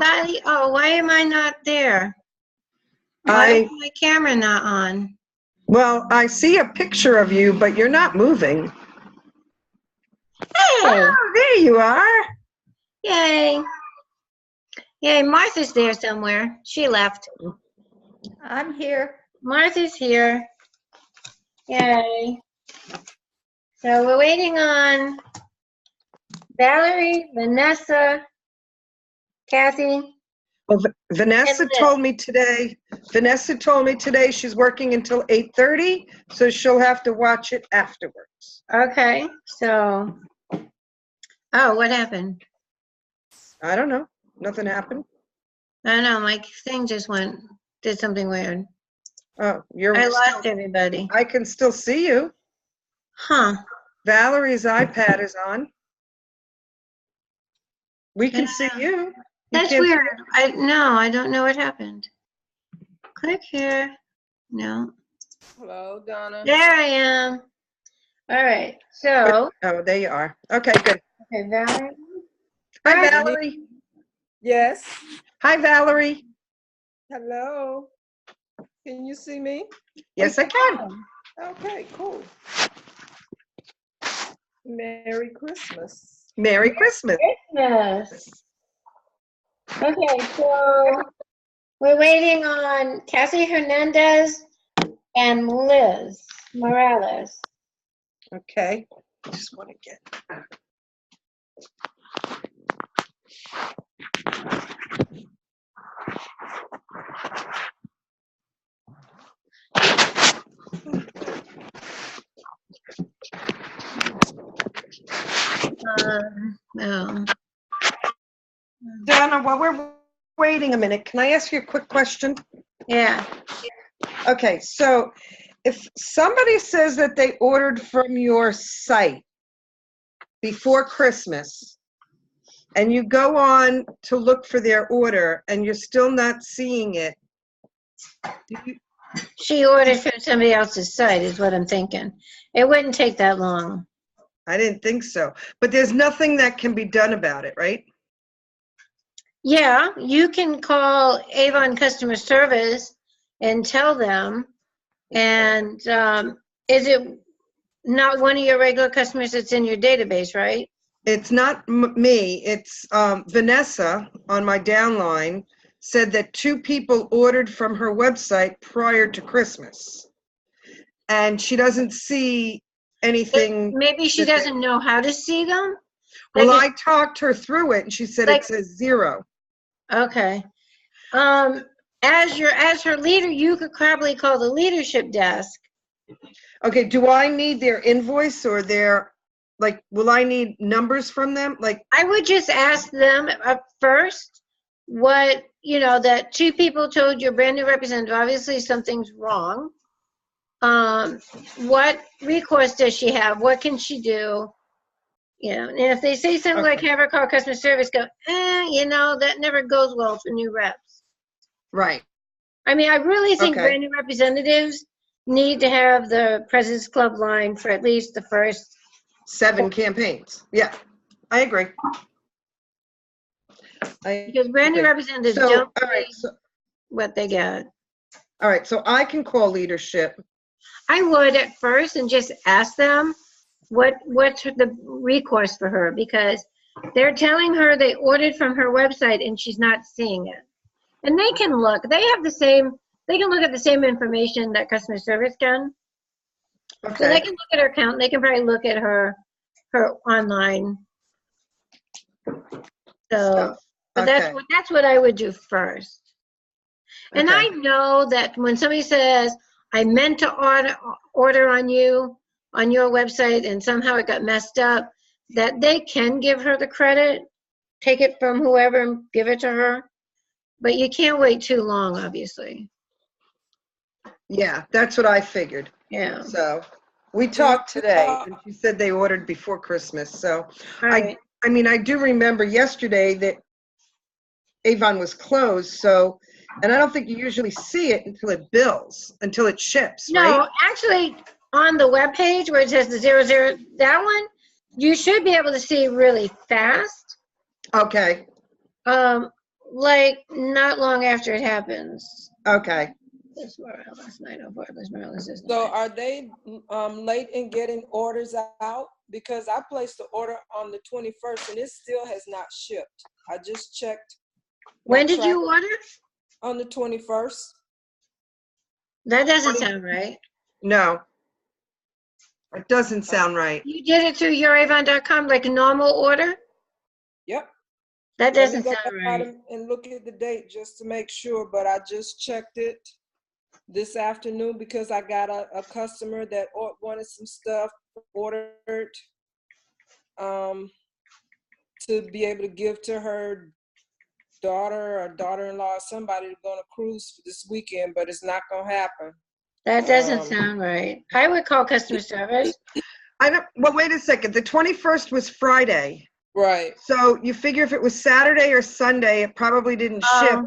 everybody. Oh, why am I not there? Why is my camera not on? Well, I see a picture of you, but you're not moving. Hey! Oh, there you are. Yay. Yay, Martha's there somewhere. She left. I'm here. Martha's here. Yay. So we're waiting on Valerie, Vanessa, Kathy. Well, Vanessa And Liz. told me today. Vanessa told me today she's working until 8:30, so she'll have to watch it afterwards. Okay, so, oh, what happened? I don't know. Nothing happened. I don't know, my thing just did something weird. Oh, you're. I lost everybody. I can still see you. Huh. Valerie's iPad is on. We can see you. That's weird. I don't know what happened. Click here. No. Hello, Donna. There I am. All right. So. Oh, there you are. Okay, good. Okay, Valerie. Hi, Valerie. Yes. Hi, Valerie. Hello. Can you see me? Yes, I can. Okay, cool. Merry Christmas. Merry Christmas. Christmas. Okay, so we're waiting on Cassie Hernandez and Liz Morales. Okay. Just want to get. No. Donna, while we're waiting a minute, can I ask you a quick question? Yeah. Okay, so if somebody says that they ordered from your site before Christmas, and you go on to look for their order and you're still not seeing it, She ordered from somebody else's site, is what I'm thinking. It wouldn't take that long. I didn't think so. But there's nothing that can be done about it, right? Yeah, you can call Avon customer service and tell them. And is it not one of your regular customers that's in your database, right? It's not me, it's Vanessa on my downline said that 2 people ordered from her website prior to Christmas. And she doesn't see anything. Maybe she doesn't know how to see them? Well, Like I talked her through it and she said it says 0. Okay. As her leader, you could probably call the leadership desk. Okay, do I need their invoice or their, like, will I need numbers from them? Like, I would just ask them first what, that 2 people told your brand new representative, obviously something's wrong. What recourse does she have? What can she do? And if they say something like have her call customer service, go, that never goes well for new reps. right. I mean, I really think brand new representatives need to have the President's Club line for at least the first 7 campaigns. Yeah, I agree. Because brand new representatives don't see what they get. All right, so I can call leadership. I would at first and just ask them what's the recourse for her, because they're telling her they ordered from her website and she's not seeing it. And they can look. They can look at the same information that customer service can. Okay. So they can look at her account. They can probably look at her online. So but that's what I would do first. And I know that when somebody says, I meant to order on your website and somehow it got messed up, that they can give her the credit, take it from whoever and give it to her. But you can't wait too long, obviously. Yeah, that's what I figured. Yeah. So we talked today and she said they ordered before Christmas. So I mean, I do remember yesterday that Avon was closed. So, and I don't think you usually see it until it ships, right? No, actually on the web page where it says the 00, that one, you should be able to see really fast. Okay. like not long after it happens. Okay. Liz Morales, 904, Liz Morales is So 9. are they late in getting orders out? Because I placed the order on the 21st and it still has not shipped. I just checked. my When did track you order? On the 21st. That doesn't sound right. No. It doesn't sound right. You did it through youravon.com like a normal order? Yep. That Let me doesn't go sound back right. and look at the date just to make sure, but I just checked it this afternoon because I got a customer that wanted some stuff ordered to be able to give to her daughter or daughter-in-law, somebody to go on a cruise this weekend, but it's not gonna happen. That doesn't sound right. I would call customer service. Well, wait a second. The 21st was Friday. Right. So you figure if it was Saturday or Sunday, it probably didn't ship.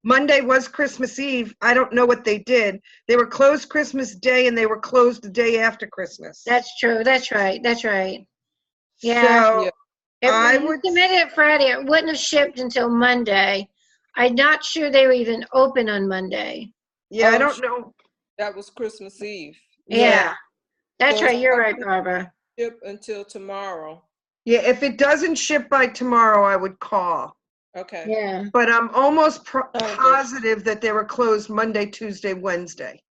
Monday was Christmas Eve. I don't know what they did. They were closed Christmas Day and they were closed the day after Christmas. That's true. That's right. That's right. Yeah. So If I you would, submitted it Friday, it wouldn't have shipped until Monday. I'm not sure they were even open on Monday. yeah, I don't know. That was Christmas Eve. Yeah. That's So right. it's You're not right, gonna Barbara. Ship until tomorrow. Yeah, if it doesn't ship by tomorrow, I would call. Okay. Yeah. But I'm almost Okay. positive that they were closed Monday, Tuesday, Wednesday.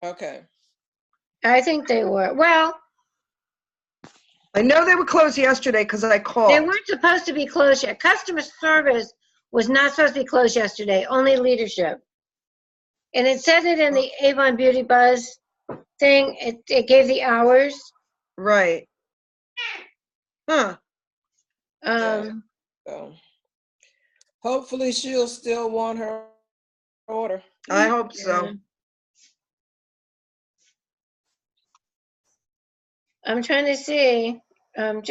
Okay. I think they were. Well, I know they were closed yesterday because I they called. weren't supposed to be closed yet. Customer service was not supposed to be closed yesterday, only leadership. And it said it in the Avon Beauty Buzz thing. It gave the hours. Right. Huh. So hopefully she'll still want her order. I hope so. yeah. I'm trying to see. I'm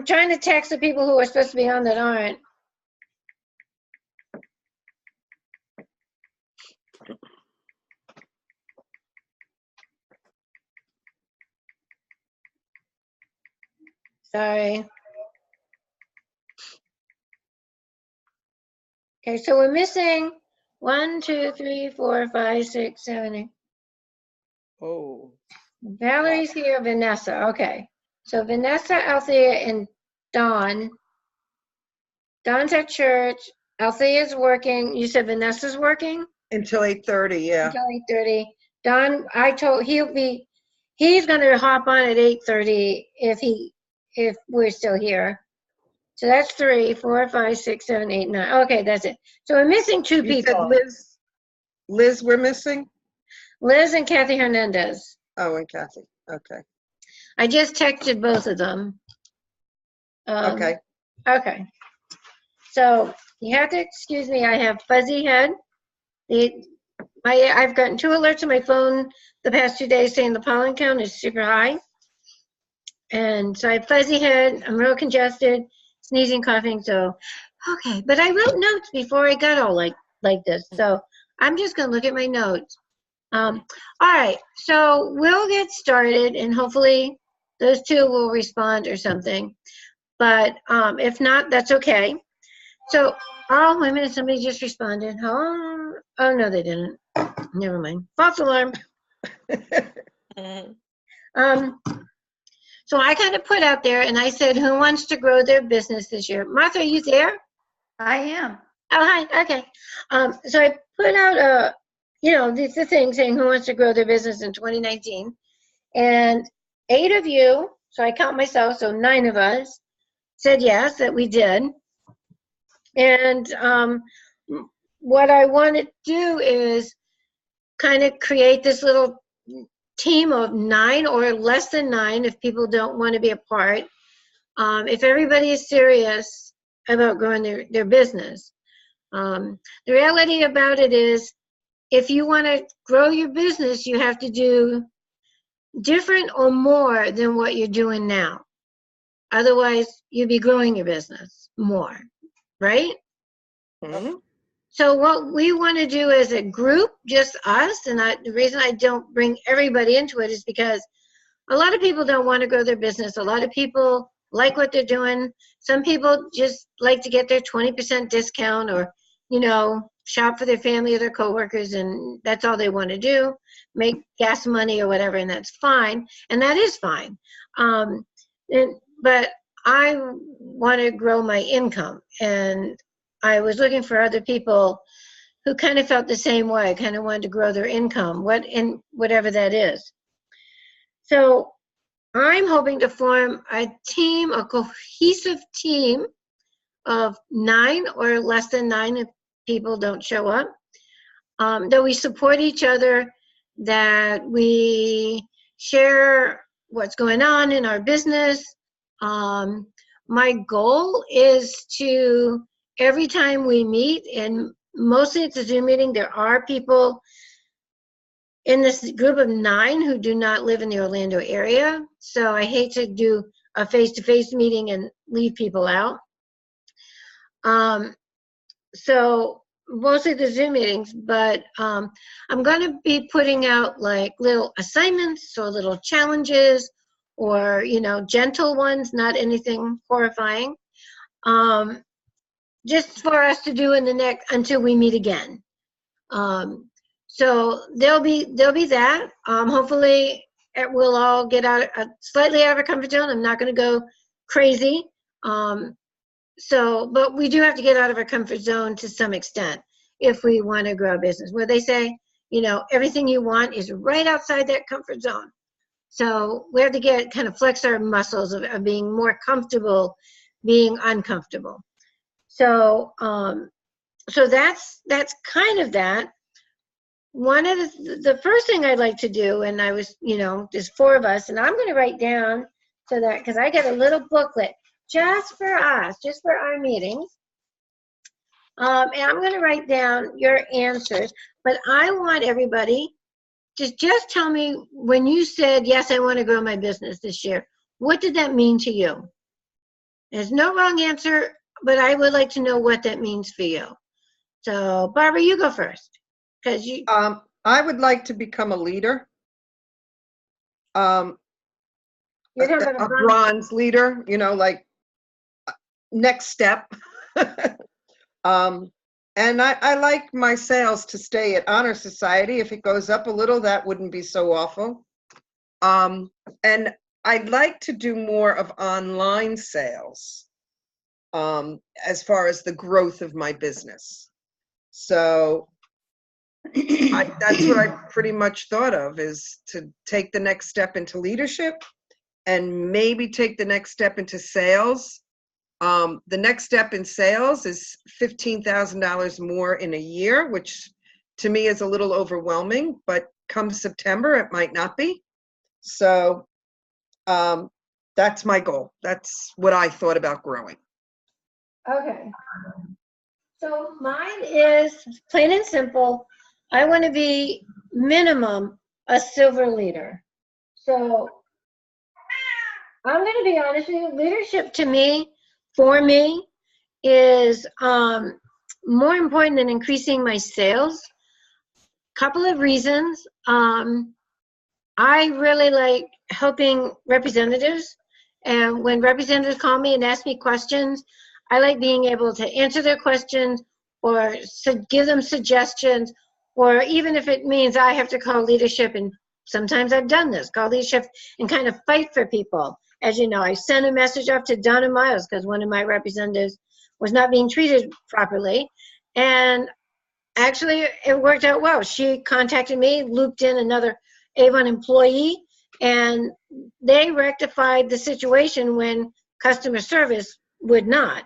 trying to text the people who are supposed to be on that aren't. Sorry. Okay, so we're missing 1, 2, 3, 4, 5, 6, 7, 8. Oh. Valerie's here, Vanessa. Okay. So Vanessa, Althea, and Dawn. Dawn's at church. Althea's working. You said Vanessa's working? Until 8:30, yeah. Until 8:30. Don, I told he's gonna hop on at 8:30 if we're still here. So that's 3, 4, 5, 6, 7, 8, 9. Okay, that's it. So we're missing 2 You said people. Liz we're missing? Liz and Kathy Hernandez. Oh, and Kathy. Okay. I just texted both of them. Okay. Okay. So you have to excuse me. I have fuzzy head. I've gotten 2 alerts on my phone the past 2 days saying the pollen count is super high. And so I have fuzzy head. I'm real congested, sneezing, coughing. So, okay. But I wrote notes before I got all like this. So I'm just going to look at my notes. All right. So we'll get started and hopefully those 2 will respond or something. But if not, that's okay. So, oh, wait a minute, somebody just responded. Oh, no, they didn't. Never mind. False alarm. So I kind of put out there and I said, who wants to grow their business this year? Martha, are you there? I am. Oh, hi. Okay. So I put out the thing saying who wants to grow their business in 2019. And 8 of you, so I count myself, so 9 of us said yes, that we did. And what I want to do is kind of create this little team of 9 or less than 9 if people don't want to be a part. If everybody is serious about growing their business. The reality about it is if you want to grow your business, you have to do different or more than what you're doing now. Otherwise, you'd be growing your business more, right? Mm-hmm. So what we want to do as a group, just us, and the reason I don't bring everybody into it is because a lot of people don't want to grow their business. A lot of people like what they're doing. Some people just like to get their 20% discount or, shop for their family or their coworkers, and that's all they want to do, make gas money or whatever, and that's fine. And that is fine. But I want to grow my income, and I was looking for other people who kind of felt the same way, kind of wanted to grow their income, whatever that is. So I'm hoping to form a team, a cohesive team of 9 or less than 9 if people don't show up, that we support each other, that we share what's going on in our business. My goal is to, every time we meet, and mostly it's a Zoom meeting, there are people in this group of 9 who do not live in the Orlando area. So I hate to do a face-to-face meeting and leave people out. So mostly the Zoom meetings, but I'm going to be putting out like little assignments or little challenges, or, gentle ones, not anything horrifying, just for us to do in the next, until we meet again. So there'll be that. Hopefully we'll all get slightly out of our comfort zone. I'm not going to go crazy. But we do have to get out of our comfort zone to some extent if we want to grow a business. Where they say, everything you want is right outside that comfort zone. So we have to kind of flex our muscles of being more comfortable being uncomfortable. So that's kind of that. One of the first thing I'd like to do, and I was, there's 4 of us, and I'm going to write down so that, because I get a little booklet just for us, just for our meetings. And I'm going to write down your answers, but I want everybody to just tell me, when you said, yes, I want to grow my business this year, what did that mean to you? There's no wrong answer, but I would like to know what that means for you. So Barbara, you go first. Because I would like to become a leader. You're talking about a bronze leader, like next step. And I like my sales to stay at Honor Society. If it goes up a little, that wouldn't be so awful. And I'd like to do more of online sales as far as the growth of my business. So that's what I pretty much thought of, is to take the next step into leadership and maybe take the next step into sales. The next step in sales is $15,000 more in a year, which to me is a little overwhelming, but come September, it might not be. So that's my goal. That's what I thought about growing. Okay. So mine is plain and simple. I want to be minimum a silver leader. So I'm going to be honest with you, leadership to me, for me, is more important than increasing my sales. Couple of reasons. I really like helping representatives, and when representatives call me and ask me questions, I like being able to answer their questions or give them suggestions, or even if it means I have to call leadership, and sometimes I've done this, call leadership and kind of fight for people. As you know, I sent a message up to Donna Miles because one of my representatives was not being treated properly. And actually, it worked out well. She contacted me, looped in another Avon employee, and they rectified the situation when customer service would not.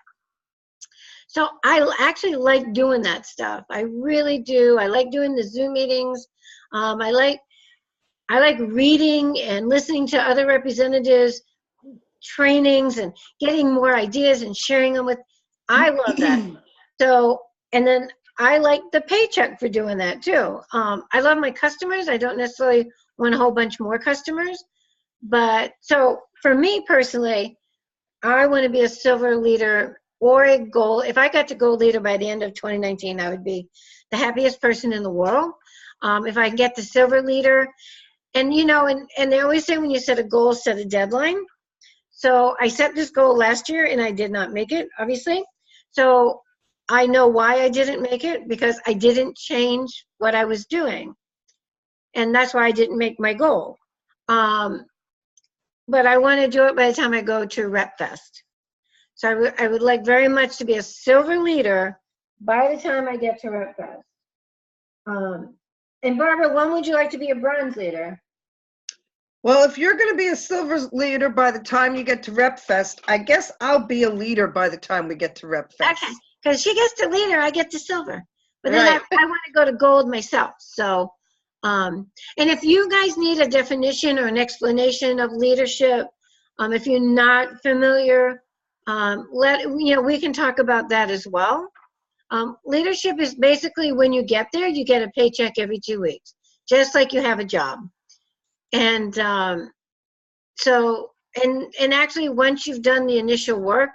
So I actually like doing that stuff. I really do. I like doing the Zoom meetings. I like reading and listening to other representatives' trainings and getting more ideas and sharing them with. I love that. So, and then I like the paycheck for doing that too. I love my customers. I don't necessarily want a whole bunch more customers, but so for me personally, I want to be a silver leader or a gold. If I got to gold leader by the end of 2019, I would be the happiest person in the world. If I get the silver leader, and and they always say when you set a goal, set a deadline. So I set this goal last year and I did not make it, obviously. So I know why I didn't make it, because I didn't change what I was doing. And that's why I didn't make my goal. But I want to do it by the time I go to RepFest. So I would like very much to be a silver leader by the time I get to RepFest. And Barbara, when would you like to be a bronze leader? Well, if you're going to be a silver leader by the time you get to RepFest, I guess I'll be a leader by the time we get to RepFest. Okay, because she gets to leader, I get to silver. But then Right. I want to go to gold myself. So, and if you guys need a definition or an explanation of leadership, if you're not familiar, we can talk about that as well. Leadership is basically when you get there, you get a paycheck every 2 weeks, just like you have a job. And and actually, once you've done the initial work,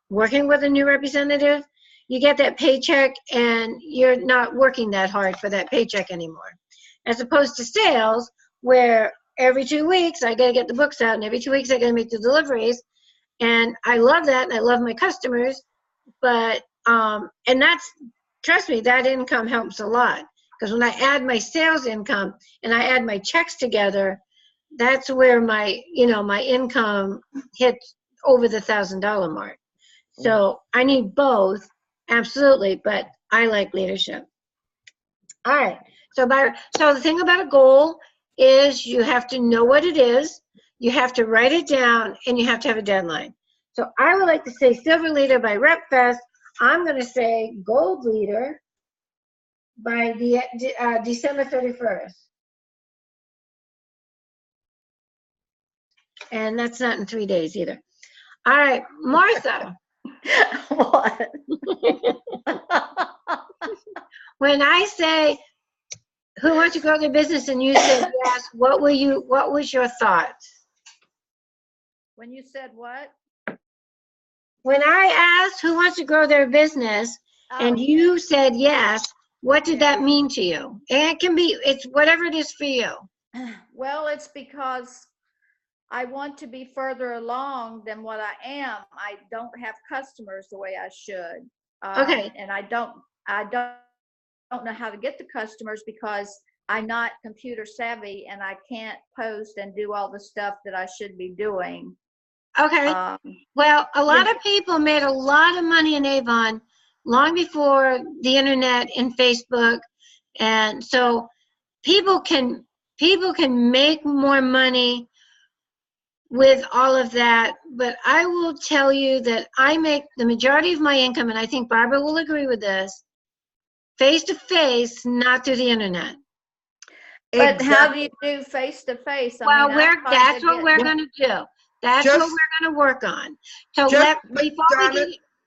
working with a new representative, you get that paycheck and you're not working that hard for that paycheck anymore. As opposed to sales, where every 2 weeks I got to get the books out and every 2 weeks I got to make the deliveries. And I love that and I love my customers, but, and that's, trust me, that income helps a lot. Because when I add my sales income and I add my checks together, that's where my income hits over the $1,000 mark. So I need both, absolutely, but I like leadership. All right, so the thing about a goal is you have to know what it is, you have to write it down, and you have to have a deadline. So I would like to say silver leader by RepFest. I'm going to say gold leader by December 31st. And that's not in 3 days either. All right, Martha. What? When I say, who wants to grow their business, and you said yes, what was your thoughts? When you said what? When I asked who wants to grow their business, and you said yes, what did that mean to you? And it's whatever it is for you. Well, it's because I want to be further along than what I am. I don't have customers the way I should. Okay. And I don't know how to get the customers because I'm not computer savvy and I can't post and do all the stuff that I should be doing. Okay. Well, a lot of people made a lot of money in Avon long before the internet and Facebook. And so people can make more money with all of that. But I will tell you that I make the majority of my income, and I think Barbara will agree with this, face-to-face, not through the internet. But how do you do face-to-face? Well, that's what we're going to do. That's what we're going to work on. So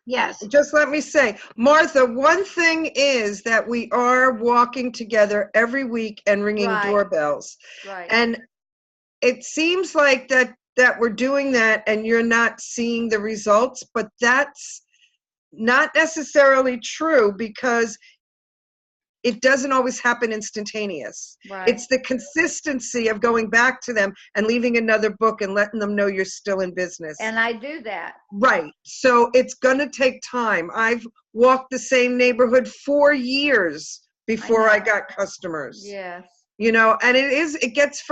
yes. Just let me say, Martha, one thing is that we are walking together every week and ringing doorbells. Right. And it seems like that we're doing that and you're not seeing the results, but that's not necessarily true because it doesn't always happen instantaneous. Right. It's the consistency of going back to them and leaving another book and letting them know you're still in business. And I do that. Right. So it's going to take time. I've walked the same neighborhood 4 years before I got customers. Yes. And it gets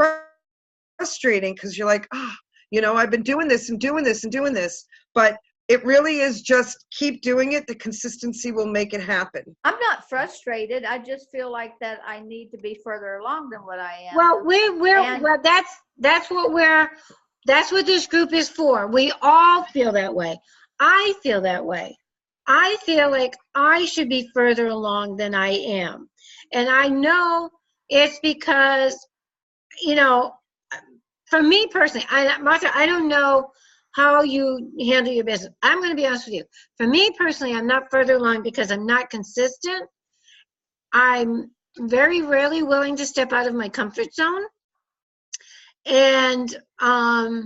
frustrating because you're like, I've been doing this and doing this and doing this, but it really is just keep doing it. The consistency will make it happen. I'm not frustrated. I just feel like that I need to be further along than what I am. Well, that's what this group is for. We all feel that way. I feel that way. I feel like I should be further along than I am. And I know it's because, for me personally, Martha, I don't know how you handle your business. I'm going to be honest with you. For me personally, I'm not further along because I'm not consistent. I'm very rarely willing to step out of my comfort zone. And I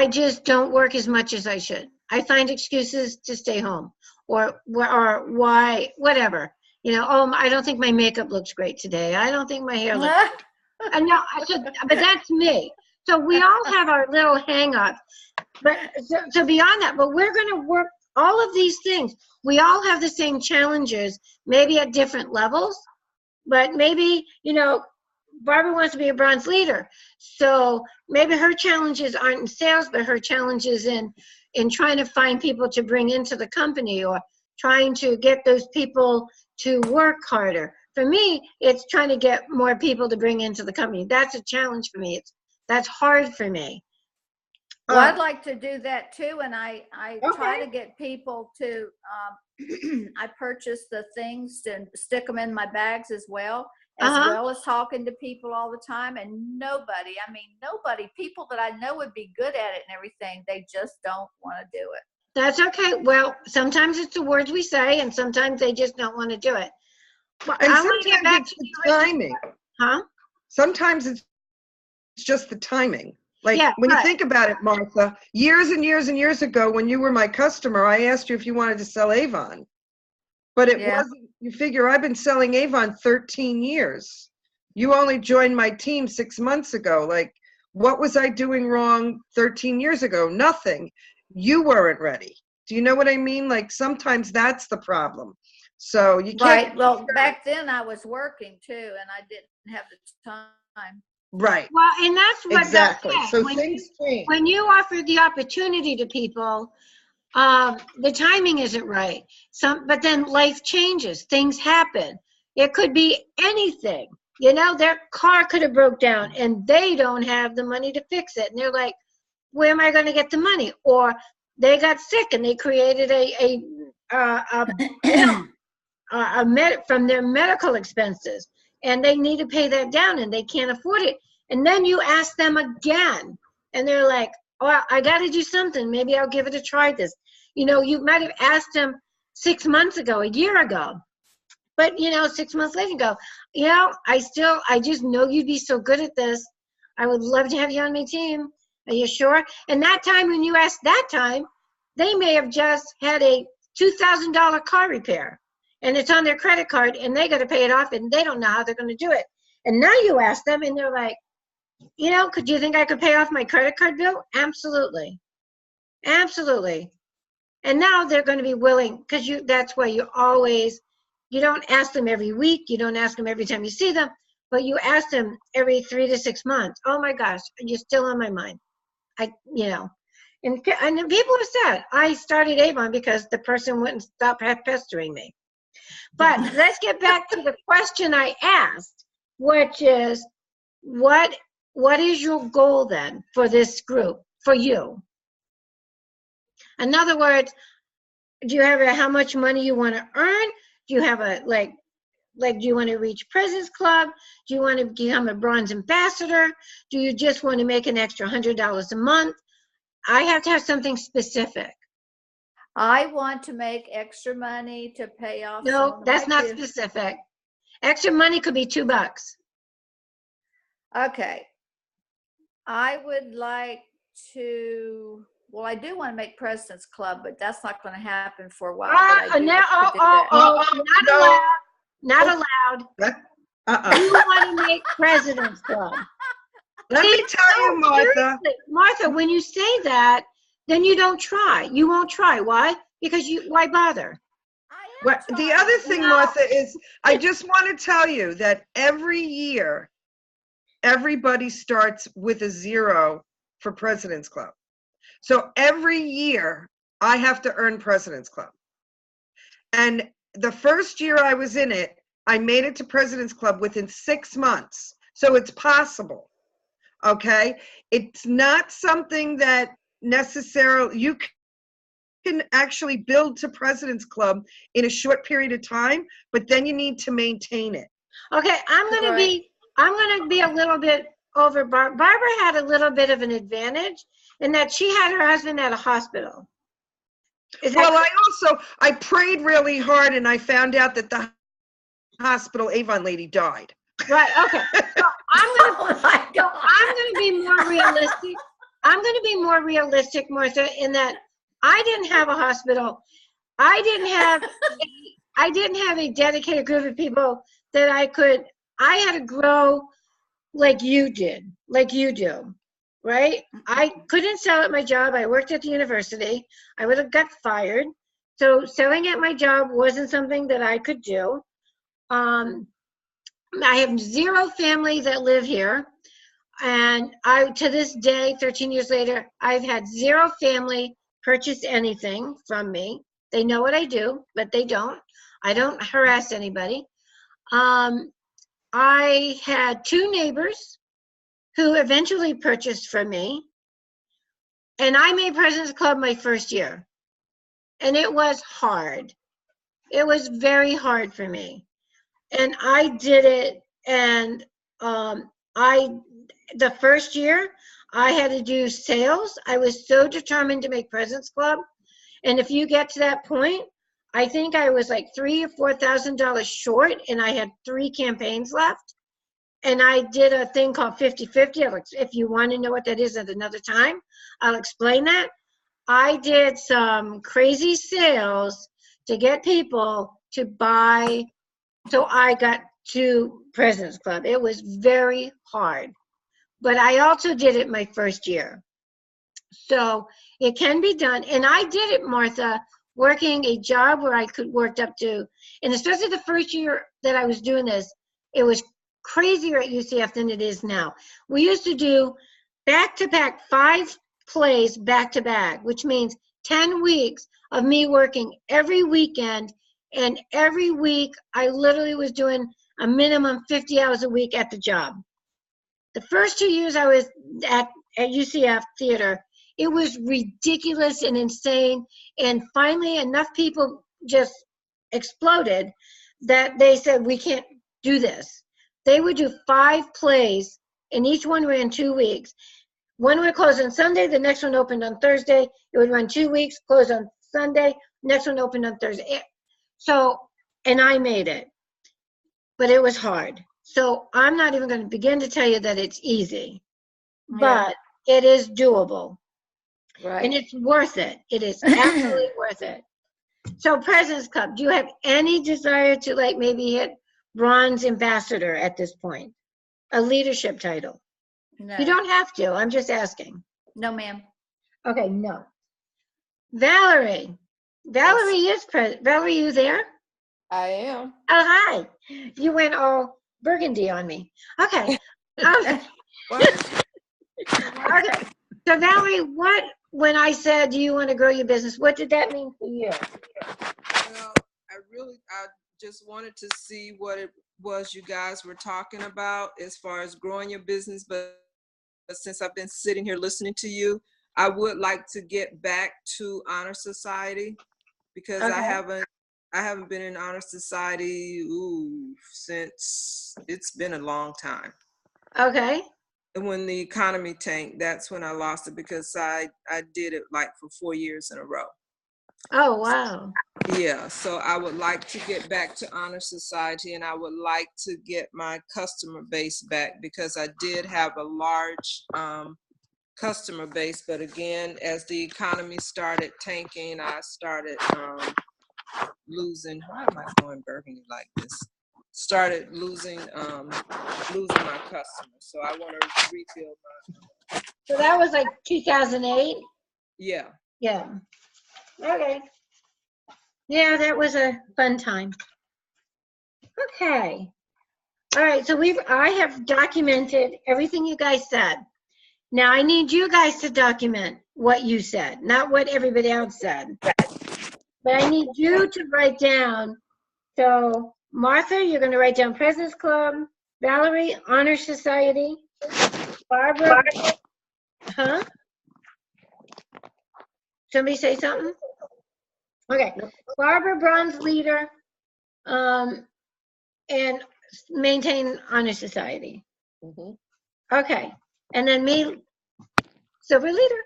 just don't work as much as I should. I find excuses to stay home or why, whatever. I don't think my makeup looks great today. I don't think my hair looks great. No, but that's me. So we all have our little hang-ups. But so beyond that, but we're going to work all of these things. We all have the same challenges, maybe at different levels, but maybe, Barbara wants to be a bronze leader. So maybe her challenges aren't in sales, but her challenges in trying to find people to bring into the company, or trying to get those people to work harder. For me, it's trying to get more people to bring into the company. That's a challenge for me. That's hard for me. Well, I'd like to do that too, and I Okay. try to get people to, I purchase the things and stick them in my bags as well as talking to people all the time, and nobody, people that I know would be good at it and everything, they just don't want to do it. That's okay. Well, sometimes it's the words we say, and sometimes they just don't want to do it. Well, And I want to get back sometimes to it's the the original- timing. Huh? Sometimes it's just the timing. Like, Yeah, when right. you think about it, Martha, years and years and years ago, when you were my customer, I asked you if you wanted to sell Avon. But it Yeah. wasn't, you figure I've been selling Avon 13 years. You only joined my team 6 months ago. Like, what was I doing wrong 13 years ago? Nothing. You weren't ready. Do you know what I mean? Like, sometimes that's the problem. So you can't. Right. Well, back then I was working too, and I didn't have the time. Right. Well, and that's what Exactly. they'll say. So When things change. when you offer the opportunity to people, the timing isn't right. But then life changes, things happen. It could be anything. Their car could have broke down and they don't have the money to fix it. And they're like, where am I going to get the money? Or they got sick and they created a bill from their medical expenses, and they need to pay that down and they can't afford it. And then you ask them again and they're like, oh, I got to do something. Maybe I'll give it a try this. You might have asked them 6 months ago, a year ago, but 6 months later you go, I just know you'd be so good at this. I would love to have you on my team. Are you sure? And that time when you asked that time, they may have just had a $2,000 car repair and it's on their credit card and they got to pay it off and they don't know how they're going to do it. And now you ask them and they're like, could you think I could pay off my credit card bill? Absolutely. Absolutely. And now they're going to be willing, because that's why you don't ask them every week. You don't ask them every time you see them, but you ask them every 3 to 6 months. Oh my gosh, you're still on my mind. And people have said, I started Avon because the person wouldn't stop pestering me. But let's get back to the question I asked, which is, what is your goal then for this group, for you? In other words, do you have how much money you want to earn? Do you have do you want to reach President's Club? Do you want to become a bronze ambassador? Do you just want to make an extra $100 a month? I have to have something specific. I want to make extra money to pay off. No, that's not specific. Extra money could be $2. Okay. I would like to, well, I do want to make President's Club, but that's not going to happen for a while. Not allowed. You want to make President's Club. Let me tell you, Martha. Seriously, Martha, when you say that, then you don't try. You won't try. Why? Because why bother? Well, the other thing, Martha, is I just want to tell you that every year, everybody starts with a 0 for President's Club. So every year, I have to earn President's Club. And the first year I was in it, I made it to President's Club within 6 months. So it's possible, okay? It's not something that necessarily, you can actually build to President's Club in a short period of time, but then you need to maintain it. Okay, I'm going to be a little bit over. Barbara had a little bit of an advantage in that she had her husband at a hospital. I prayed really hard and I found out that the hospital Avon lady died. Right, okay. So I'm going to be more realistic. I'm going to be more realistic, Martha, in that I didn't have a hospital. I didn't have a dedicated group of people that I had to grow like you did, like you do. right? I couldn't sell at my job. I worked at the university. I would have got fired. So selling at my job wasn't something that I could do. I have 0 family that live here. And to this day, 13 years later, I've had 0 family purchase anything from me. They know what I do, but they don't. I don't harass anybody. I had 2 neighbors who eventually purchased from me. And I made President's Club my first year. And it was hard. It was very hard for me. And I did it. And the first year, I had to do sales. I was so determined to make President's Club. And if you get to that point, I think I was like $3,000 or $4,000 short, and I had 3 campaigns left. And I did a thing called 50-50. If you want to know what that is at another time, I'll explain that. I did some crazy sales to get people to buy. So I got to President's Club. It was very hard. But I also did it my first year. So it can be done. And I did it, Martha, working a job where I could work up to, and especially the first year that I was doing this, it was crazier at UCF than it is now. We used to do back-to-back 5 plays back-to-back, which means 10 weeks of me working every weekend. And every week, I literally was doing a minimum 50 hours a week at the job. The first 2 years I was at UCF Theater, it was ridiculous and insane. And finally, enough people just exploded that they said, we can't do this. They would do 5 plays, and each one ran 2 weeks. One would close on Sunday, the next one opened on Thursday. It would run 2 weeks, close on Sunday, next one opened on Thursday. So, and I made it, but it was hard. So I'm not even going to begin to tell you that it's easy, but it is doable. Right. And it's worth it. It is absolutely worth it. So President's Club, do you have any desire to like maybe hit bronze ambassador at this point? A leadership title? No. You don't have to. I'm just asking. No, ma'am. Okay, no. Valerie. Valerie is president. Valerie, you there? I am. Oh, hi. You went all burgundy on me. Okay. Okay. So Valerie, when I said, do you want to grow your business, what did that mean for you? Well, I just wanted to see what it was you guys were talking about as far as growing your business. But since I've been sitting here listening to you, I would like to get back to Honor Society because Okay. I haven't been in Honor Society since it's been a long time. Okay. And when the economy tanked, that's when I lost it because I did it like for 4 years in a row. Oh, wow. Yeah, so I would like to get back to Honor Society, and I would like to get my customer base back because I did have a large customer base, but again, as the economy started tanking, I started losing. Why am I going burgundy like this? Started losing my customers. So I want to rebuild my. So that was like 2008? Yeah. Yeah. Okay. Yeah, that was a fun time. Okay. All right, so I have documented everything you guys said. Now I need you guys to document what you said, not what everybody else said. But I need you to write down. So Martha, you're going to write down President's Club. Valerie, Honor Society. Barbara. Huh? Somebody say something? Okay. Barbara, bronze leader, and maintain Honor Society. Mm-hmm. Okay. And then me, silver leader.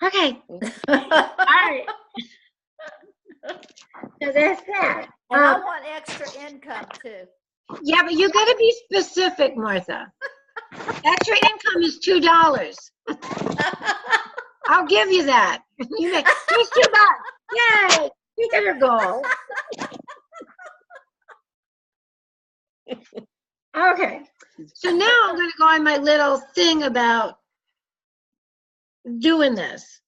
Okay. Mm-hmm. All right. So that's that. And I want extra income too. Yeah, but you got to be specific, Martha. Extra income is $2. I'll give you that. You make here's $2. Yay! You got your goal. Okay. So now I'm going to go on my little thing about doing this.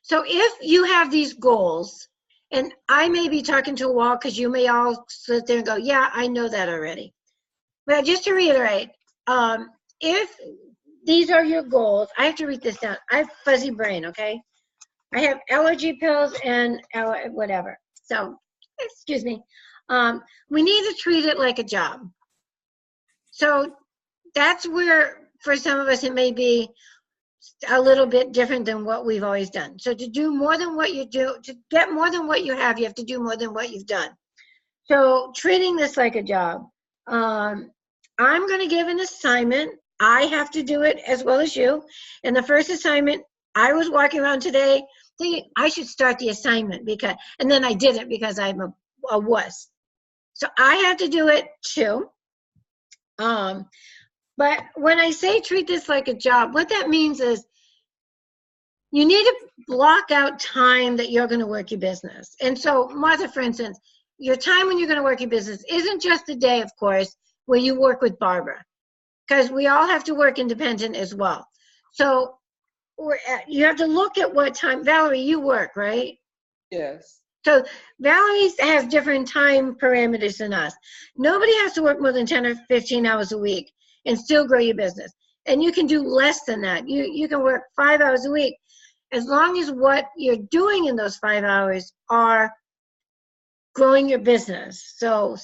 So if you have these goals, and I may be talking to a wall because you may all sit there and go, yeah, I know that already. But just to reiterate, if these are your goals, I have to read this down. I have fuzzy brain, okay? I have allergy pills and whatever. So, excuse me. We need to treat it like a job. So that's where, for some of us, it may be a little bit different than what we've always done. So to do more than what you do, to get more than what you have to do more than what you've done. So treating this like a job. I'm going to give an assignment. I have to do it as well as you. And the first assignment, I was walking around today thinking I should start the assignment and then I didn't because I'm a wuss. So I have to do it too. But when I say treat this like a job, what that means is you need to block out time that you're going to work your business. And so, Martha, for instance, your time when you're going to work your business isn't just the day, of course, where you work with Barbara, because we all have to work independent as well. So you have to look at what time. Valerie, you work, right? Yes. So Valerie has different time parameters than us. Nobody has to work more than 10 or 15 hours a week and still grow your business. And you can do less than that. You can work 5 hours a week as long as what you're doing in those 5 hours are growing your business. So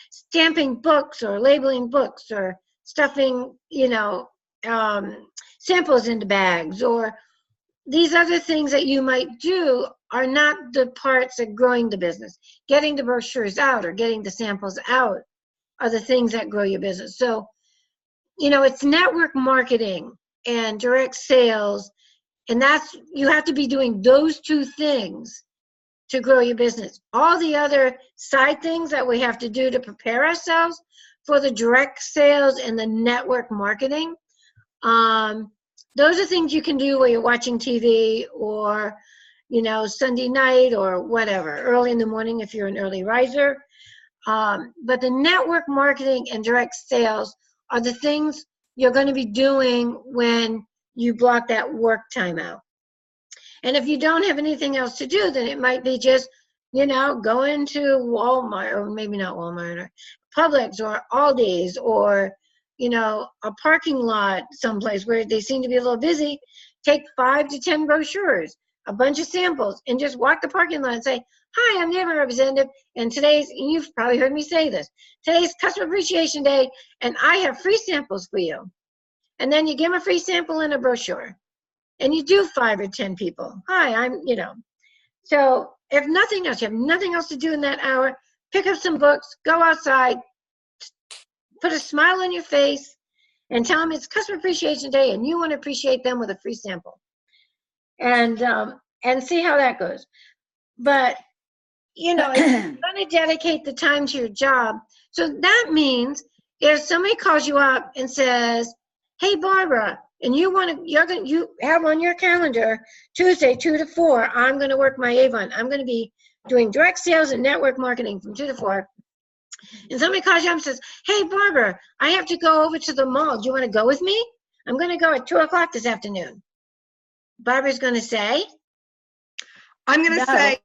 stamping books or labeling books or stuffing, samples into bags, or these other things that you might do are not the parts of growing the business. Getting the brochures out or getting the samples out are the things that grow your business. So, it's network marketing and direct sales, and you have to be doing those two things to grow your business. All the other side things that we have to do to prepare ourselves for the direct sales and the network marketing, those are things you can do while you're watching TV or, Sunday night or whatever, early in the morning if you're an early riser. But the network marketing and direct sales are the things you're going to be doing when you block that work time out. And if you don't have anything else to do, then it might be just, going to Walmart, or maybe not Walmart, or Publix or Aldi's, or, a parking lot someplace where they seem to be a little busy. Take 5 to 10 brochures, a bunch of samples, and just walk the parking lot and say, hi, I'm the Avon representative, and you've probably heard me say this, today's Customer Appreciation Day, and I have free samples for you. And then you give them a free sample and a brochure. And you do 5 or 10 people. Hi, So if nothing else, you have nothing else to do in that hour, pick up some books, go outside, put a smile on your face, and tell them it's Customer Appreciation Day and you want to appreciate them with a free sample. And see how that goes. But, if you're going to dedicate the time to your job, so that means if somebody calls you up and says, hey, Barbara, and you have on your calendar Tuesday 2 to 4, I'm going to work my Avon. I'm going to be doing direct sales and network marketing from 2 to 4. And somebody calls you up and says, hey, Barbara, I have to go over to the mall. Do you want to go with me? I'm going to go at 2 o'clock this afternoon. Barbara's going to say? I'm going to say,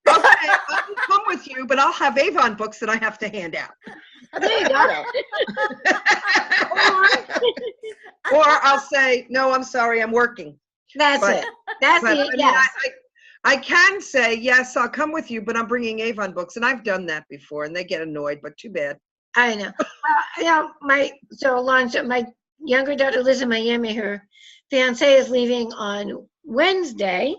okay, I'll come with you, but I'll have Avon books that I have to hand out. There you go. Or I'll say, no, I'm sorry, I'm working. That's it. That's it. Yes. I can say, yes, I'll come with you, but I'm bringing Avon books. And I've done that before, and they get annoyed, but too bad. I know. My younger daughter lives in Miami. Her fiance is leaving on Wednesday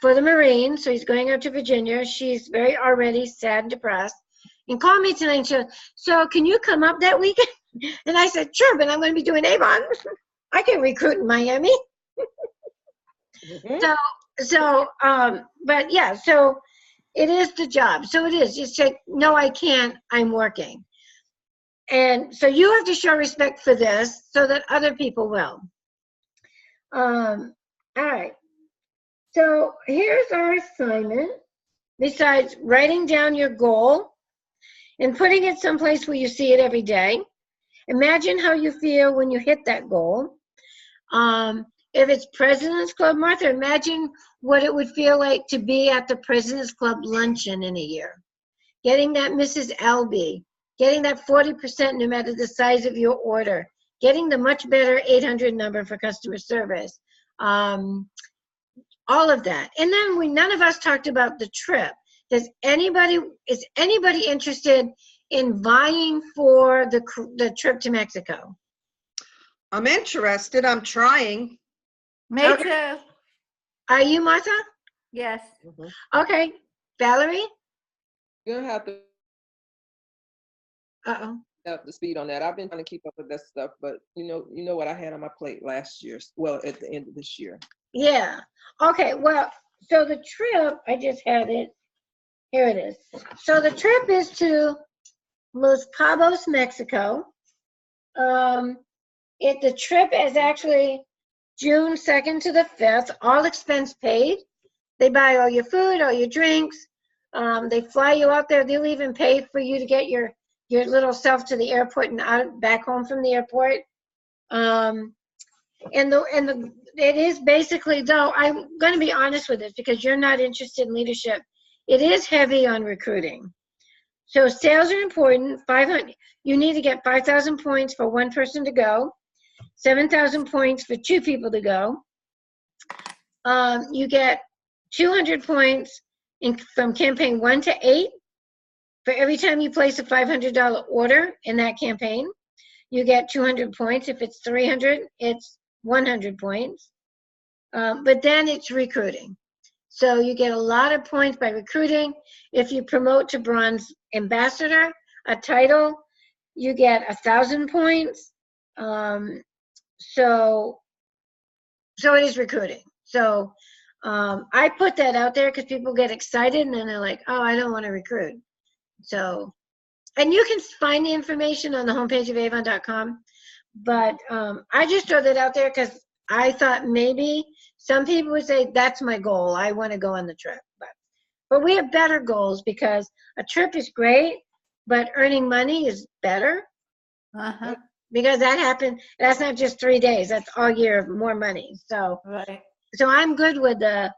for the Marines, so he's going out to Virginia. She's already sad and depressed. And called me tonight and said, so can you come up that weekend? And I said, sure, but I'm going to be doing Avon. I can recruit in Miami. Mm-hmm. But yeah, so it is the job. So it is. You say, no, I can't, I'm working. And so you have to show respect for this so that other people will. All right. So here's our assignment. Besides writing down your goal and putting it someplace where you see it every day, Imagine how you feel when you hit that goal. If it's President's Club, Martha, imagine what it would feel like to be at the President's Club luncheon in a year. Getting that Mrs. Albee, getting that 40% no matter the size of your order, getting the much better 800 number for customer service, all of that. And then none of us talked about the trip. Is anybody interested in vying for the trip to Mexico? I'm interested. I'm trying. Me too. Are you, Martha? Yes. Okay. Valerie? You're gonna have to Uh-oh. up the speed on that. I've been trying to keep up with that stuff, but you know what I had on my plate last year. Well, at the end of this year. Yeah. Okay. Well, so the trip, I just had it. Here it is. So the trip is to Los Cabos, Mexico. The trip is actually June 2nd to the 5th, all expense paid. They buy all your food, all your drinks. They fly you out there. They'll even pay for you to get your little self to the airport and back home from the airport. It is basically, though, I'm going to be honest with this because you're not interested in leadership. It is heavy on recruiting. So sales are important. 500. You need to get 5,000 points for one person to go, 7,000 points for two people to go. You get 200 points from campaign 1 to 8 for every time you place a $500 order in that campaign. You get 200 points. If it's 300, it's 100 points. But then it's recruiting. So you get a lot of points by recruiting. If you promote to bronze ambassador, a title, you get 1,000 points. So it is recruiting. So I put that out there because people get excited and then they're like, oh, I don't want to recruit. So, and you can find the information on the homepage of avon.com. But I just throw that out there because I thought maybe some people would say, that's my goal. I want to go on the trip. But we have better goals because a trip is great, but earning money is better. Uh-huh. Because that happened, that's not just 3 days, that's all year of more money. So, Right. So I'm good with the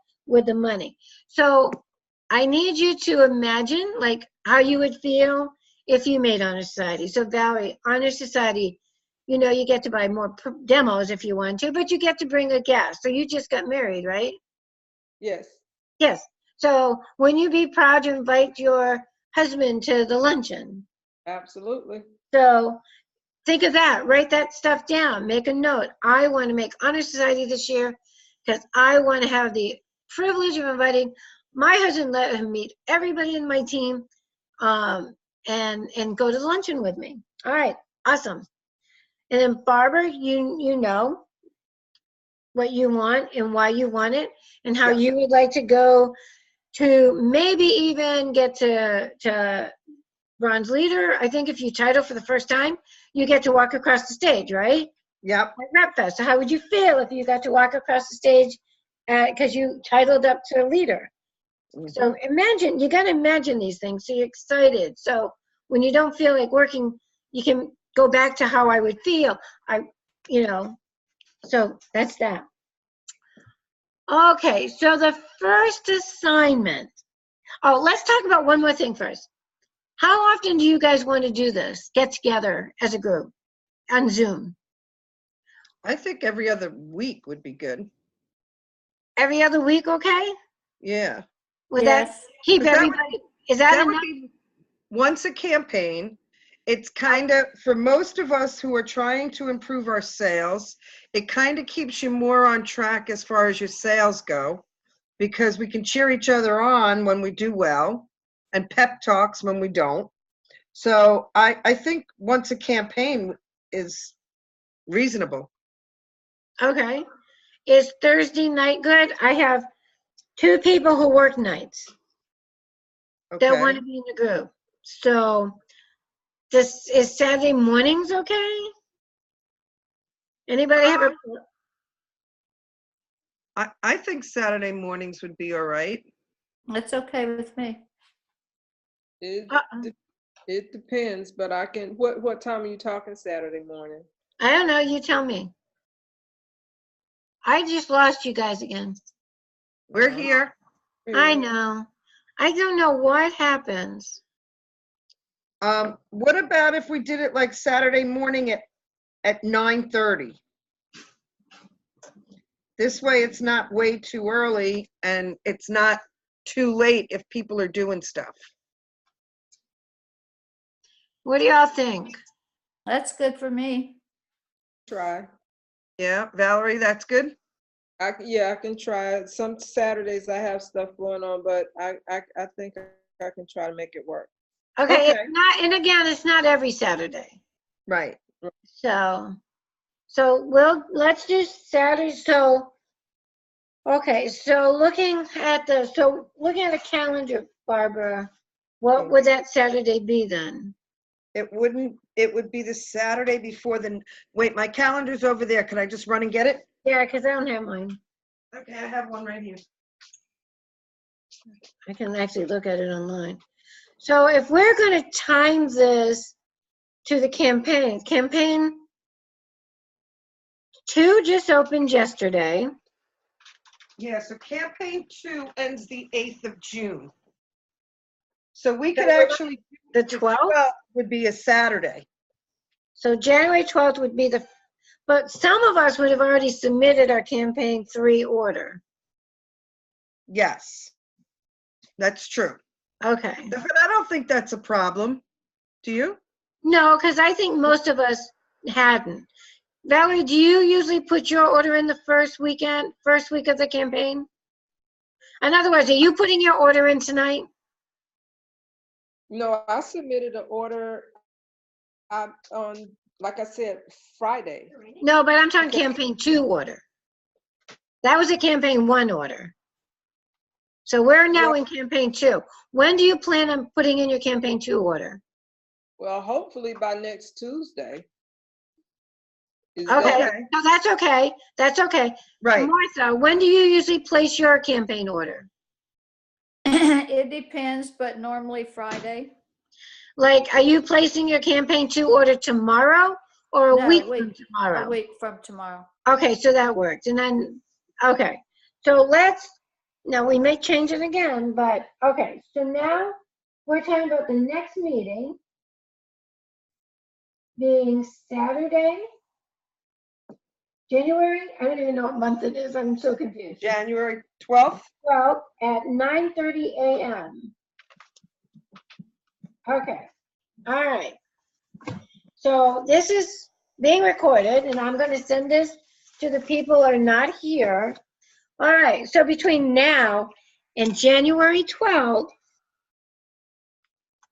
money. So I need you to imagine like how you would feel if you made Honor Society. So Valerie, Honor Society, you get to buy more demos if you want to, but you get to bring a guest. So you just got married, right? Yes. Yes. So wouldn't you be proud to invite your husband to the luncheon? Absolutely. So think of that. Write that stuff down. Make a note. I want to make Honor Society this year because I want to have the privilege of inviting my husband, let him meet everybody in my team, and go to the luncheon with me. All right. Awesome. And then Barbara, you know what you want and why you want it and how you would like to go to maybe even get to bronze leader. I think if you title for the first time, you get to walk across the stage, right? Yep. At RepFest. So how would you feel if you got to walk across the stage because you titled up to leader? Mm-hmm. So imagine, you got to imagine these things so you're excited. So when you don't feel like working, you can go back to how I would feel. So that's that. Okay, so the first assignment. Oh, let's talk about one more thing first. How often do you guys want to do this? Get together as a group on Zoom? I think every other week would be good. Every other week, okay? Yeah. Would that keep everybody? Is that enough? Once a campaign, it's kind of, for most of us who are trying to improve our sales, it kind of keeps you more on track as far as your sales go, because we can cheer each other on when we do well and pep talks when we don't. So I think once a campaign is reasonable. Okay. Is Thursday night good? I have 2 people who work nights that want to be in the group. So is Saturday mornings okay? Anybody have a... I think Saturday mornings would be all right. That's okay with me. It It depends, but I can, what time are you talking Saturday morning? I don't know, you tell me. I just lost you guys again. We're here. I know. I don't know what happens. What about if we did it like Saturday morning at 9:30? This way it's not way too early and it's not too late if people are doing stuff. What do y'all think? That's good for me. Try. Yeah, Valerie, that's good? Yeah, I can try it. Some Saturdays I have stuff going on, but I think I can try to make it work. Okay, Okay. it's not, and again, it's not every Saturday. Right. So let's do Saturday. So, okay, so looking at the calendar, Barbara, what would that Saturday be then? It would be the Saturday before wait, my calendar's over there. Can I just run and get it? Yeah, because I don't have mine. Okay, I have one right here. I can actually look at it online. So if we're going to time this to the campaign 2 just opened yesterday. Yeah, so campaign 2 ends the 8th of June. So we could actually, The 12th? 12th would be a Saturday. So January 12th would be but some of us would have already submitted our campaign 3 order. Yes, that's true. Okay. But I don't think that's a problem. Do you? No, because I think most of us hadn't. Valerie, do you usually put your order in the first week of the campaign? In other words, are you putting your order in tonight? No, I submitted an order on, like I said, Friday. No, but I'm talking campaign 2 order. That was a campaign 1 order. So we're now in campaign 2. When do you plan on putting in your campaign 2 order? Well, hopefully by next Tuesday. Okay, no, that's okay. That's okay. Right. Martha, when do you usually place your campaign order? It depends, but normally Friday. Like, are you placing your campaign 2 order tomorrow or a No, week from tomorrow? A week from tomorrow. Okay, so that works. And then, okay. So now we may change it again, but okay. So now we're talking about the next meeting being Saturday, January, I don't even know what month it is. I'm so confused. January 12th? 12th at 9:30 a.m. Okay. All right. So this is being recorded, and I'm going to send this to the people who are not here. All right. So between now and January 12th,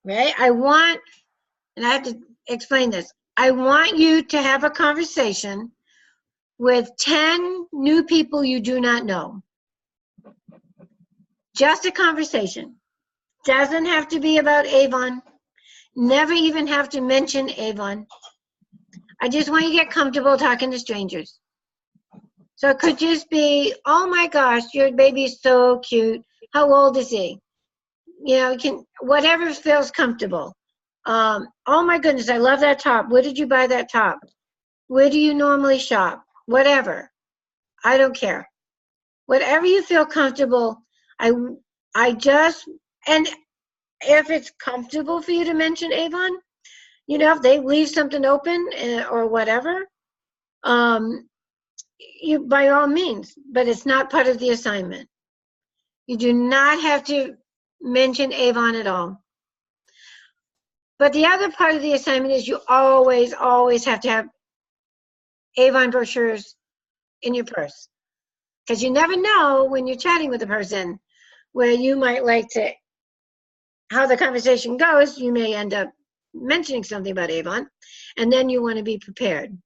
right, and I have to explain this, I want you to have a conversation with 10 new people you do not know. Just a conversation. Doesn't have to be about Avon. Never even have to mention Avon. I just want you to get comfortable talking to strangers. So it could just be, oh my gosh, your baby's so cute. How old is he? You know, whatever feels comfortable. Oh my goodness, I love that top. Where did you buy that top? Where do you normally shop? Whatever. I don't care. Whatever you feel comfortable, and if it's comfortable for you to mention Avon, you know, if they leave something open or whatever, you by all means, but it's not part of the assignment. You do not have to mention Avon at all. But the other part of the assignment is you always, always have to have Avon brochures in your purse. Because you never know when you're chatting with a person where you might like to, how the conversation goes, you may end up mentioning something about Avon, and then you want to be prepared.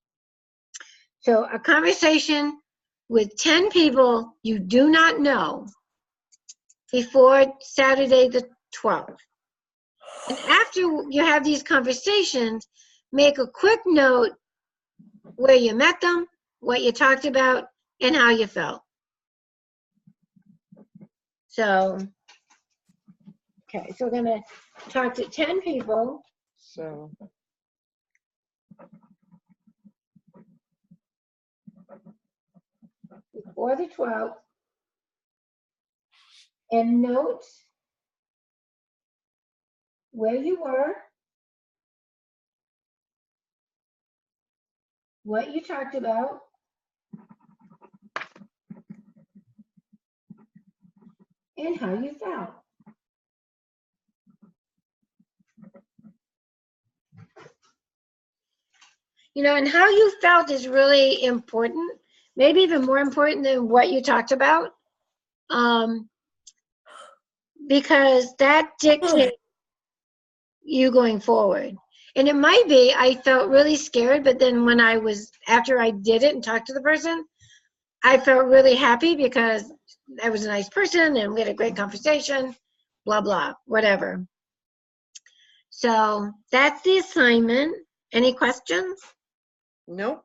So a conversation with 10 people you do not know before Saturday the 12th. And after you have these conversations, make a quick note where you met them, what you talked about, and how you felt. So, okay, so we're going to talk to 10 people So, Before the 12th. And note where you were, what you talked about, and how you felt. You know, and how you felt is really important, maybe even more important than what you talked about, because that dictates you going forward. And it might be, I felt really scared, but then after I did it and talked to the person, I felt really happy because I was a nice person and we had a great conversation, blah, blah, whatever. So that's the assignment. Any questions? nope.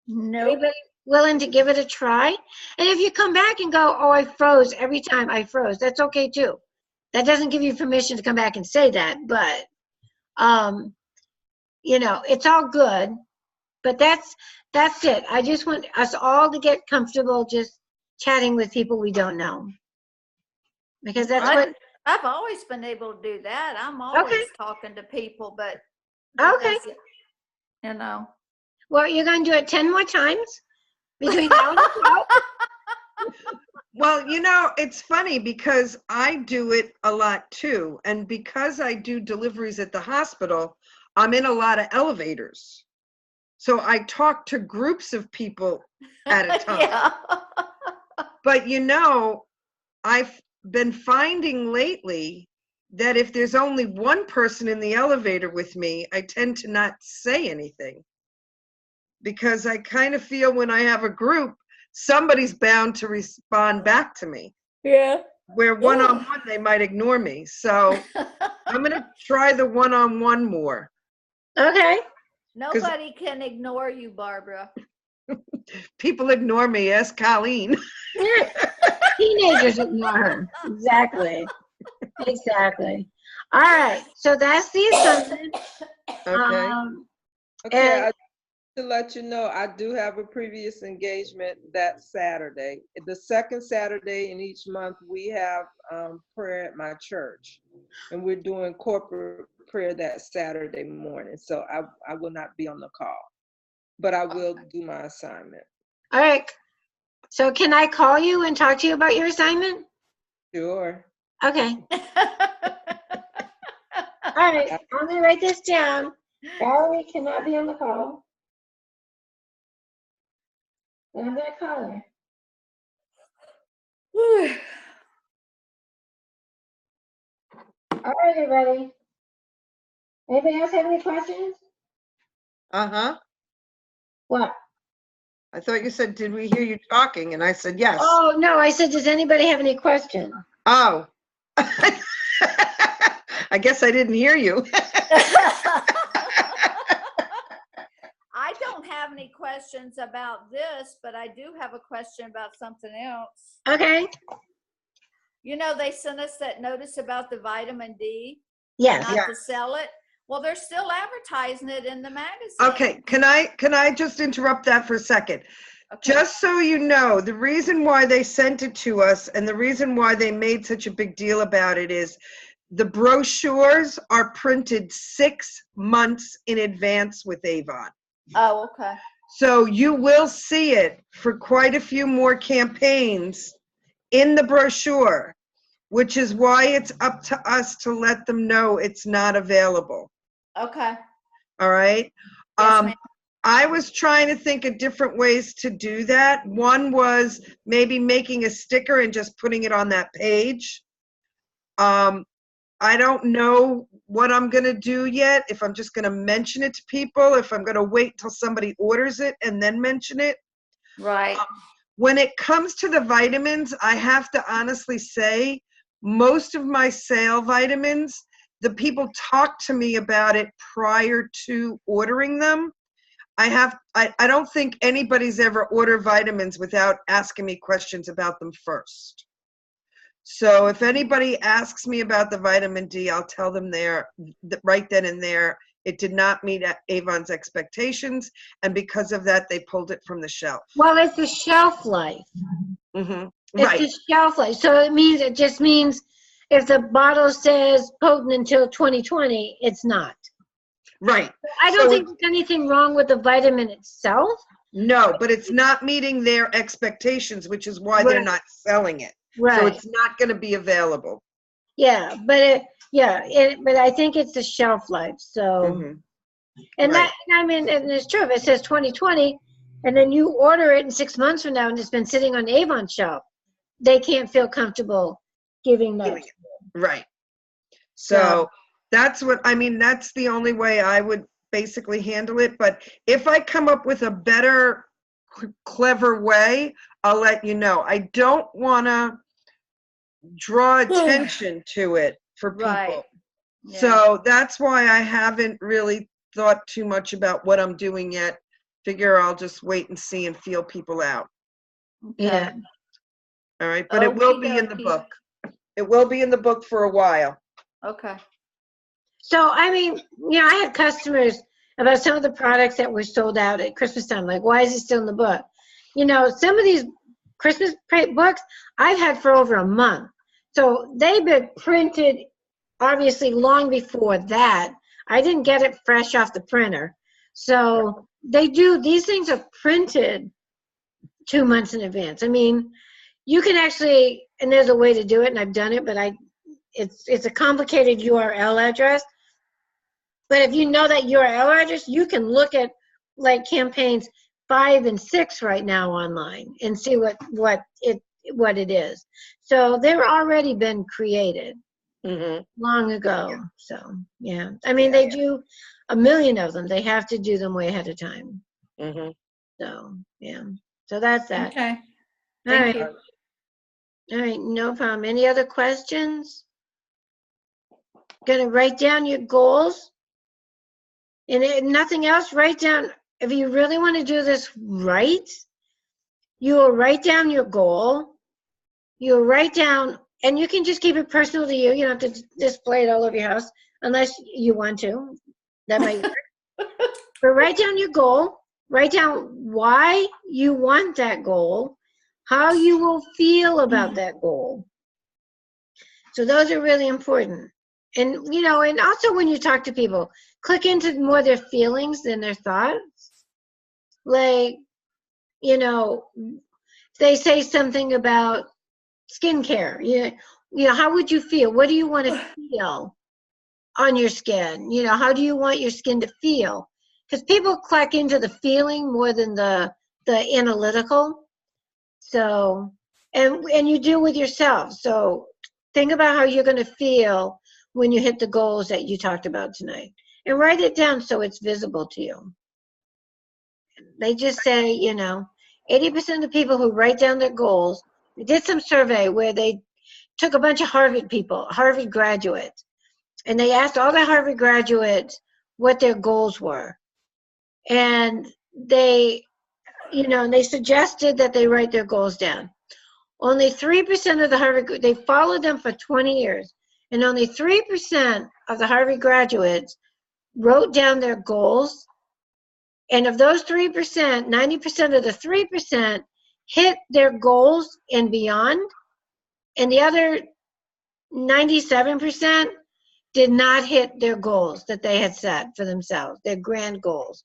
Everybody willing to give it a try? And if you come back and go, oh, I froze every time I froze, that's okay too. That doesn't give you permission to come back and say that, but, you know, it's all good. But that's it. I just want us all to get comfortable just chatting with people we don't know. Because that's what. I've always been able to do that. I'm always talking to people, but Okay. You know. Well, you're going to do it 10 more times between now and the 12th? Well, you know, it's funny because I do it a lot too. And because I do deliveries at the hospital, I'm in a lot of elevators. So I talk to groups of people at a time. Yeah. But you know, I've been finding lately that if there's only one person in the elevator with me, I tend to not say anything. Because I kind of feel when I have a group, somebody's bound to respond back to me. Yeah. Where one-on-one, they might ignore me. So I'm going to try the one-on-one more. Okay. Nobody can ignore you, Barbara. People ignore me. Ask Colleen. Teenagers ignore her. Exactly. Exactly. All right. So that's the assignment. Okay. Okay, to let you know, I do have a previous engagement that Saturday. The second Saturday in each month, we have prayer at my church. And we're doing corporate prayer that Saturday morning. So I will not be on the call, but I will do my assignment. All right. So can I call you and talk to you about your assignment? Sure. Okay. All right. I'm going to write this down. Valerie cannot be on the call. And I'm going to call her. All right, everybody. Anybody else have any questions? Uh-huh. What? I thought you said, did we hear you talking? And I said, yes. Oh, no. I said, does anybody have any questions? Oh. I guess I didn't hear you. I don't have any questions about this, but I do have a question about something else. Okay. You know, they sent us that notice about the vitamin D. Yes. Not Yes. to sell it. Well, they're still advertising it in the magazine. Okay, can I just interrupt that for a second? Okay. Just so you know, the reason why they sent it to us and the reason why they made such a big deal about it is the brochures are printed 6 months in advance with Avon. Oh, okay. So you will see it for quite a few more campaigns in the brochure, which is why it's up to us to let them know it's not available. Okay. All right. Yes, ma'am. I was trying to think of different ways to do that. One was maybe making a sticker and just putting it on that page. I don't know what I'm going to do yet, if I'm just going to mention it to people, if I'm going to wait till somebody orders it and then mention it. Right. When it comes to the vitamins, I have to honestly say, most of my sale vitamins, the people talk to me about it prior to ordering them. I don't think anybody's ever ordered vitamins without asking me questions about them first. So if anybody asks me about the vitamin D, I'll tell them right then and there, it did not meet Avon's expectations, and because of that, they pulled it from the shelf. Well, it's the shelf life. Mm-hmm. It's Right. the shelf life. So it just means if the bottle says potent until 2020, it's not. Right. I don't think there's anything wrong with the vitamin itself. No, but it's not meeting their expectations, which is why they're not selling it. Right. So it's not going to be available. Yeah, but but I think it's the shelf life. So, Mm-hmm. and Right. and it's true. If it says 2020, and then you order it in 6 months from now, and it's been sitting on Avon's shelf, they can't feel comfortable giving that. Right. So that's that's the only way I would basically handle it. But if I come up with a better, clever way, I'll let you know. I don't want to draw attention to it for people. Right. Yeah. So that's why I haven't really thought too much about what I'm doing yet. Figure I'll just wait and see and feel people out. Okay. Yeah. All right. But it will be in the book. It will be in the book for a while. Okay. So, I had customers about some of the products that were sold out at Christmas time. Like, why is it still in the book? Some of these Christmas books I've had for over a month. So they've been printed, obviously, long before that. I didn't get it fresh off the printer. So these things are printed 2 months in advance. You can actually, and there's a way to do it, and I've done it, but it's a complicated URL address. But if you know that URL address, you can look at like campaigns 5 and 6 right now online and see what it is. So they're already been created long ago. So yeah, they do a million of them. They have to do them way ahead of time. So yeah, so that's that. Okay. Thank you. All right, no problem. Any other questions? Gonna write down your goals. And nothing else, write down, if you really want to do this right, you will write down your goal. You'll write down, and you can just keep it personal to you. You don't have to display it all over your house unless you want to. That might work. But write down your goal. Write down why you want that goal, how you will feel about that goal. So those are really important. And, and also when you talk to people, click into more their feelings than their thoughts. Like, they say something about skincare. How would you feel? What do you want to feel on your skin? How do you want your skin to feel? Because people click into the feeling more than the analytical. So, and you do with yourself. So think about how you're going to feel when you hit the goals that you talked about tonight. And write it down so it's visible to you. They just say, 80% of the people who write down their goals, they did some survey where they took a bunch of Harvard graduates, and they asked all the Harvard graduates what their goals were. And they, they suggested that they write their goals down. Only 3% of the Harvard, they followed them for 20 years, and only 3% of the Harvard graduates wrote down their goals. And of those 3%, 90% of the 3% hit their goals and beyond. And the other 97% did not hit their goals that they had set for themselves, their grand goals.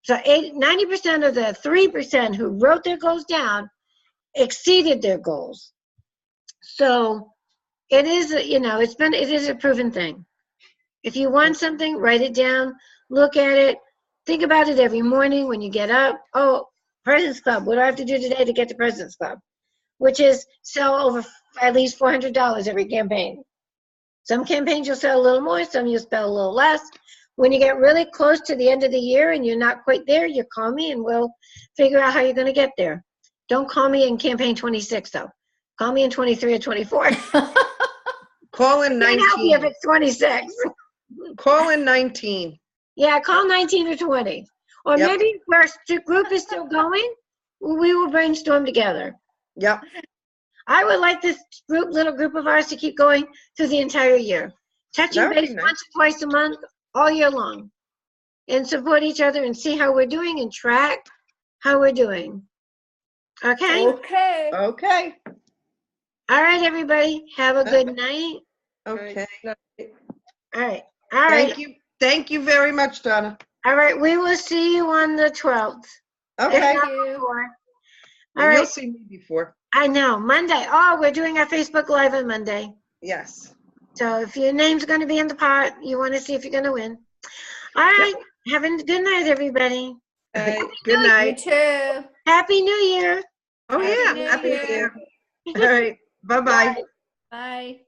So 90% of the 3% who wrote their goals down exceeded their goals. So it is, it is a proven thing. If you want something, write it down, look at it, think about it every morning when you get up. Oh, President's Club, what do I have to do today to get to President's Club? Which is sell over at least $400 every campaign. Some campaigns you'll sell a little more, some you'll sell a little less. When you get really close to the end of the year and you're not quite there, you call me and we'll figure out how you're going to get there. Don't call me in campaign 26, though. Call me in 23 or 24. Call in 19. Can't help you if it's 26. Call in 19. Yeah, call 19 or 20. Or Yep. maybe if our group is still going, we will brainstorm together. Yep. I would like this little group of ours to keep going through the entire year. Touching That would be base nice. once or twice a month, all year long. And support each other and see how we're doing and track how we're doing. Okay? Okay. Okay, All right, everybody. Have a good night. okay. All right. All right. Thank you very much, Donna. All right. We will see you on the 12th. Okay, Thank you. Before. All and you'll right. see me before. I know. Monday. Oh, we're doing our Facebook Live on Monday. Yes. So if your name's going to be in the pot, you want to see if you're going to win. All right. Have a good night, everybody. Right. Good You night. too. Happy New Year. Oh, Happy yeah. New Happy New Year. Year. All right, bye-bye. Bye.